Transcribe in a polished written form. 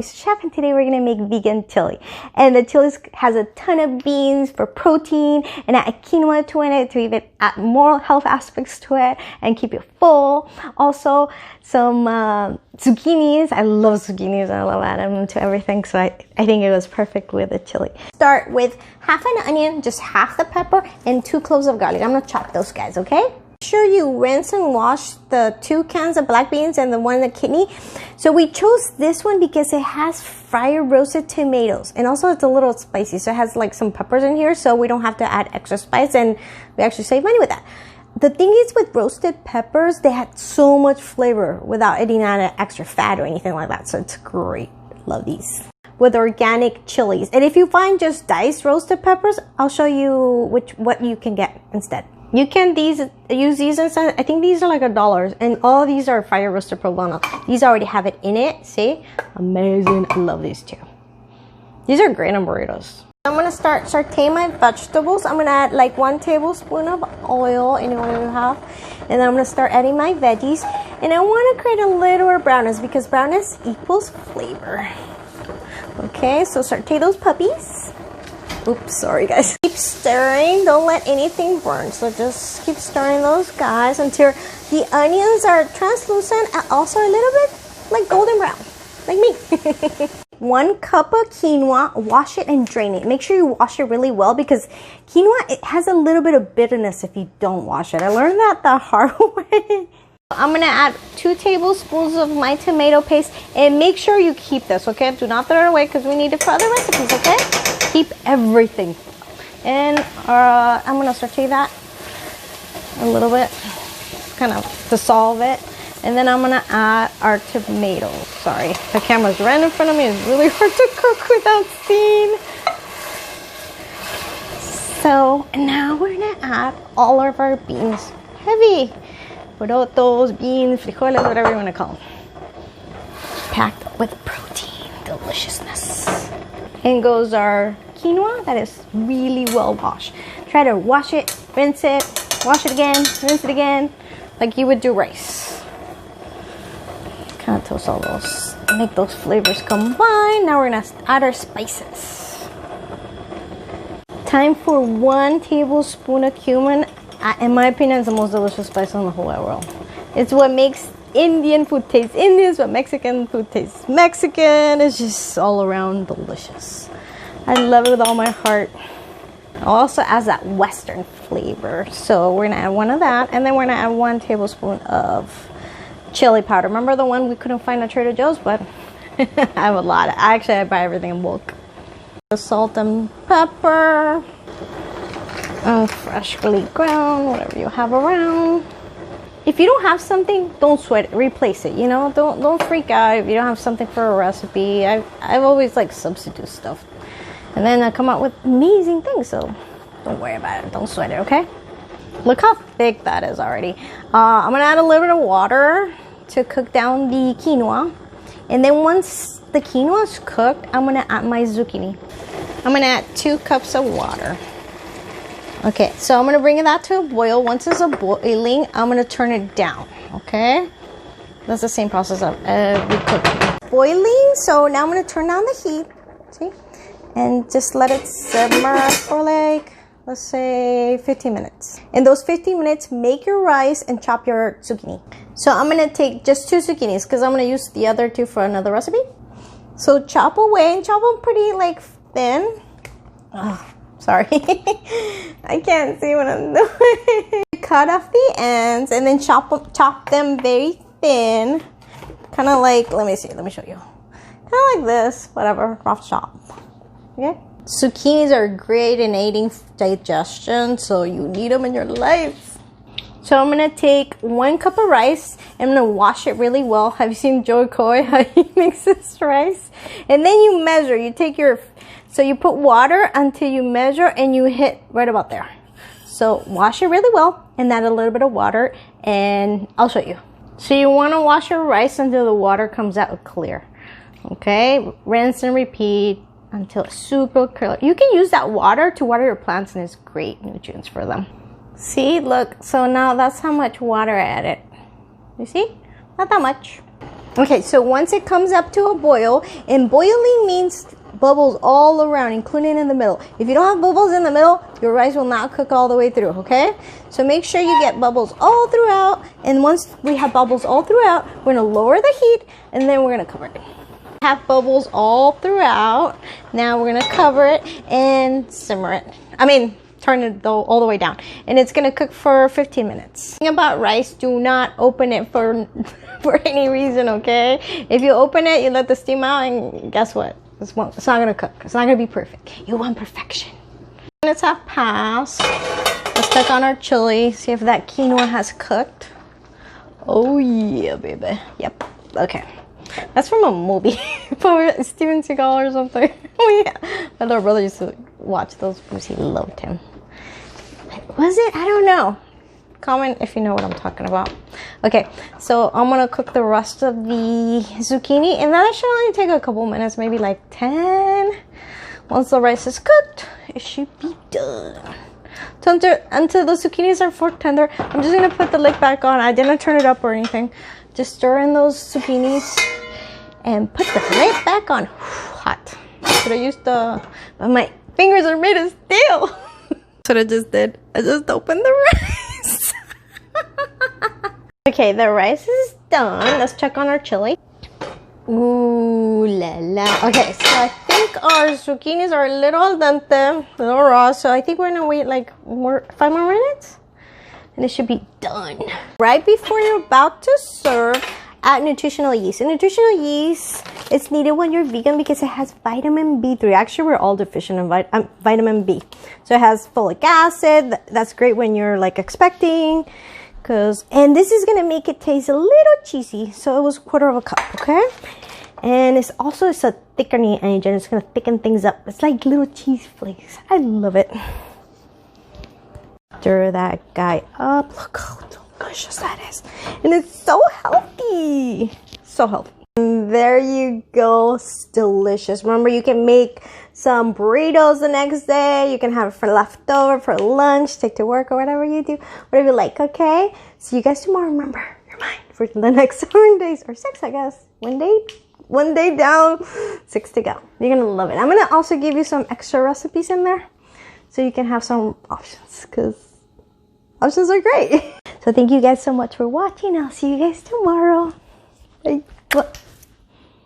Chef, and today we're gonna make vegan chili, and the chili has a ton of beans for protein and add quinoa to it to even add more health aspects to it and keep you full. Also some zucchinis. I love zucchinis. I love adding them to everything, so I think it was perfect with the chili. Start with half an onion, just half the pepper, and 2 cloves of garlic. I'm gonna chop those guys, okay? Make sure you rinse and wash the 2 cans of black beans and the 1 the kidney. So we chose this one because it has fire roasted tomatoes, and also it's a little spicy, so it has like some peppers in here, so we don't have to add extra spice, and we actually save money with that. The thing is, with roasted peppers, they had so much flavor without adding extra fat or anything like that, so it's great. Love these. With organic chilies, and if you find just diced roasted peppers, I'll show you what you can get instead. You can use these instead. I think these are like $1, and all of these are fire roasted pro bono. These already have it in it. See, amazing. I love these too. These are great on burritos. I'm gonna start sauteing my vegetables. I'm gonna add like 1 tablespoon of oil, any oil you have, and then I'm gonna start adding my veggies. And I want to create a little bit of brownness because brownness equals flavor. Okay, so saute those puppies. Oops, sorry guys. Keep stirring, don't let anything burn. So just keep stirring those guys until the onions are translucent and also a little bit like golden brown, like me. 1 cup of quinoa, wash it and drain it. Make sure you wash it really well because quinoa, it has a little bit of bitterness if you don't wash it. I learned that the hard way. I'm gonna add 2 tablespoons of my tomato paste, and make sure you keep this, okay? Do not throw it away because we need it for other recipes, okay? Keep everything. And I'm gonna saute that a little bit, kind of dissolve it. And then I'm gonna add our tomatoes. Sorry, the camera's right in front of me. It's really hard to cook without seeing. So now we're gonna add all of our beans. Heavy. Porotos, beans, frijoles, whatever you want to call them. Packed with protein, deliciousness. And goes our quinoa that is really well washed. Try to wash it, rinse it, wash it again, rinse it again, like you would do rice. Kind of toast all those, make those flavors combine. Now we're gonna add our spices. Time for 1 tablespoon of cumin. In my opinion, it's the most delicious spice in the whole wide world. It's what makes Indian food taste Indian. It's what Mexican food tastes Mexican. It's just all around delicious. I love it with all my heart. It also adds that Western flavor. So we're gonna add 1 of that, and then we're gonna add 1 tablespoon of chili powder. Remember the one we couldn't find at Trader Joe's? But I have a lot. I buy everything in bulk. The salt and pepper. Freshly ground, whatever you have around. If you don't have something, don't sweat it, replace it, you know. Don't freak out if you don't have something for a recipe. I've always like substitute stuff, and then I come out with amazing things, so don't worry about it, don't sweat it, okay? Look how thick that is already. I'm gonna add a little bit of water to cook down the quinoa, and then once the quinoa is cooked, I'm gonna add my zucchini. I'm gonna add 2 cups of water. Okay, so I'm gonna bring that to a boil. Once it's a boiling, I'm gonna turn it down, okay? That's the same process of every cooking. Boiling, so now I'm gonna turn down the heat, see? And just let it simmer for like, let's say 15 minutes. In those 15 minutes, make your rice and chop your zucchini. So I'm gonna take just 2 zucchinis because I'm gonna use the other 2 for another recipe. So chop away and chop them pretty like thin. Oh. Sorry, I can't see what I'm doing. Cut off the ends and then chop them very thin. Kind of like, let me show you. Kind of like this, whatever, rough chop. Okay? Zucchinis are great in aiding digestion, so you need them in your life. So I'm gonna take 1 cup of rice. I'm gonna wash it really well. Have you seen Joey Coy, how he makes his rice? And then you measure, you take your, so you put water until you measure and you hit right about there. So wash it really well and add a little bit of water, and I'll show you. So you wanna wash your rice until the water comes out clear. Okay, rinse and repeat until it's super clear. You can use that water to water your plants, and it's great nutrients for them. See, look, so now that's how much water I added. You see? Not that much. Okay, so once it comes up to a boil, and boiling means bubbles all around, including in the middle. If you don't have bubbles in the middle, your rice will not cook all the way through, okay? So make sure you get bubbles all throughout, and once we have bubbles all throughout, we're gonna lower the heat, and then we're gonna cover it. Have bubbles all throughout. Now we're gonna cover it and simmer it. Turn it all the way down, and it's gonna cook for 15 minutes. The thing about rice, do not open it for any reason, okay? If you open it, you let the steam out, and guess what? It's not gonna cook. It's not gonna be perfect. You want perfection. Minutes have passed. Let's check on our chili, see if that quinoa has cooked. Oh yeah, baby. Yep. Okay. That's from a movie, from Steven Seagal or something. Oh yeah. My little brother used to watch those movies. He loved him. Was it? I don't know. Comment if you know what I'm talking about. Okay, so I'm gonna cook the rest of the zucchini, and that should only take a couple minutes, maybe like 10. Once the rice is cooked, it should be done. So until the zucchinis are fork tender, I'm just gonna put the lid back on. I didn't turn it up or anything. Just stir in those zucchinis and put the lid back on. Hot. Should I use but my fingers are made of steel. That's what I just did. I just opened the rice. Okay, the rice is done. Let's check on our chili. Ooh la la. Okay, so I think our zucchinis are a little al dente, a little raw. So I think we're gonna wait like 5 more minutes, and it should be done. Right before you're about to serve, add nutritional yeast. And nutritional yeast is needed when you're vegan because it has vitamin B3. Actually, we're all deficient in vitamin B. So it has folic acid. That's great when you're like expecting. And this is gonna make it taste a little cheesy. So it was 1/4 cup, okay? And it's a thickening agent. It's gonna thicken things up. It's like little cheese flakes. I love it. Stir that guy up. Look how delicious that is. And it's so healthy. So healthy. And there you go. It's delicious. Remember, you can make some burritos the next day. You can have it for leftover, for lunch, take to work, or whatever you do. Whatever you like, okay? See you guys tomorrow. Remember, you're mine for the next 7 days. Or 6, I guess. 1 day down, 6 to go. You're going to love it. I'm going to also give you some extra recipes in there, so you can have some options, because options are great. So thank you guys so much for watching. I'll see you guys tomorrow. Bye.